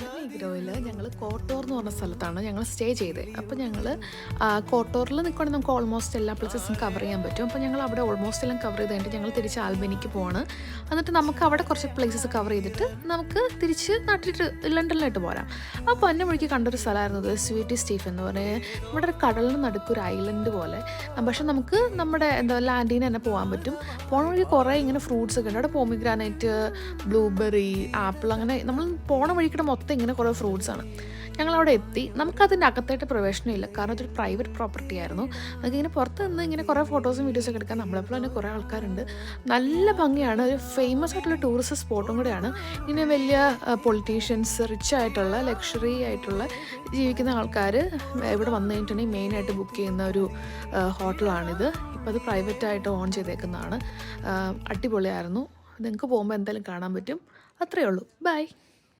മോണ്ടനീഗ്രോയിൽ ഞങ്ങൾ കോട്ടോർ എന്ന് പറഞ്ഞ സ്ഥലത്താണ് ഞങ്ങൾ സ്റ്റേ ചെയ്തത്. അപ്പോൾ ഞങ്ങൾ കോട്ടോറിൽ നിൽക്കുകയാണെങ്കിൽ നമുക്ക് ഓൾമോസ്റ്റ് എല്ലാ പ്ലേസസും കവർ ചെയ്യാൻ പറ്റും. അപ്പോൾ ഞങ്ങൾ അവിടെ ഓൾമോസ്റ്റ് എല്ലാം കവർ ചെയ്ത് കഴിഞ്ഞിട്ട് ഞങ്ങൾ തിരിച്ച് ആൽബനിക്ക് പോവാണ്. എന്നിട്ട് നമുക്ക് അവിടെ കുറച്ച് പ്ലേസസ് കവർ ചെയ്തിട്ട് നമുക്ക് തിരിച്ച് നാട്ടിലിട്ട് ലണ്ടനിലായിട്ട് പോരാം. അപ്പോൾ എന്നെ വഴിക്ക് കണ്ടൊരു സ്ഥലമായിരുന്നു സ്വീറ്റി സ്റ്റീഫ് എന്ന് പറയുന്നത്. നമ്മുടെ ഒരു കടലിന് നടുക്കൊരു ഐലൻഡ് പോലെ. പക്ഷെ നമുക്ക് നമ്മുടെ ലാൻഡിൽ നിന്ന് തന്നെ പോകാൻ പറ്റും. പോണ വഴി കുറേ ഇങ്ങനെ ഫ്രൂട്ട്സ് ഒക്കെ ഉണ്ട്. അവിടെ പോമിഗ്രാനൈറ്റ്, ബ്ലൂബെറി, ആപ്പിൾ, അങ്ങനെ നമ്മൾ പോണ വഴിക്കിടെ മൊത്തം ഇങ്ങനെ കുറേ ഫ്രൂട്ട്സാണ്. ഞങ്ങളവിടെ എത്തി. നമുക്കതിൻ്റെ അകത്തായിട്ട് പ്രവേശനമില്ല, കാരണം അതൊരു പ്രൈവറ്റ് പ്രോപ്പർട്ടി ആയിരുന്നു. നമുക്കിങ്ങനെ പുറത്ത് നിന്ന് ഇങ്ങനെ കുറേ ഫോട്ടോസും വീഡിയോസൊക്കെ എടുക്കാൻ നമ്മളെപ്പോഴും തന്നെ കുറേ ആൾക്കാരുണ്ട്. നല്ല ഭംഗിയാണ്. ഒരു ഫേമസ് ആയിട്ടുള്ള ടൂറിസ്റ്റ് സ്പോട്ടും കൂടെയാണ്. ഇങ്ങനെ വലിയ പൊളിറ്റീഷ്യൻസ്, റിച്ച് ആയിട്ടുള്ള ലക്ഷറി ആയിട്ടുള്ള ജീവിക്കുന്ന ആൾക്കാർ ഇവിടെ വന്നു കഴിഞ്ഞിട്ടുണ്ടെങ്കിൽ മെയിനായിട്ട് ബുക്ക് ചെയ്യുന്ന ഒരു ഹോട്ടലാണിത്. ഇപ്പോൾ അത് പ്രൈവറ്റായിട്ട് ഓൺ ചെയ്തേക്കുന്നതാണ്. അടിപൊളിയായിരുന്നു. നിങ്ങൾക്ക് പോകുമ്പോൾ എന്തായാലും കാണാൻ പറ്റും. അത്രയേ ഉള്ളൂ. ബൈ.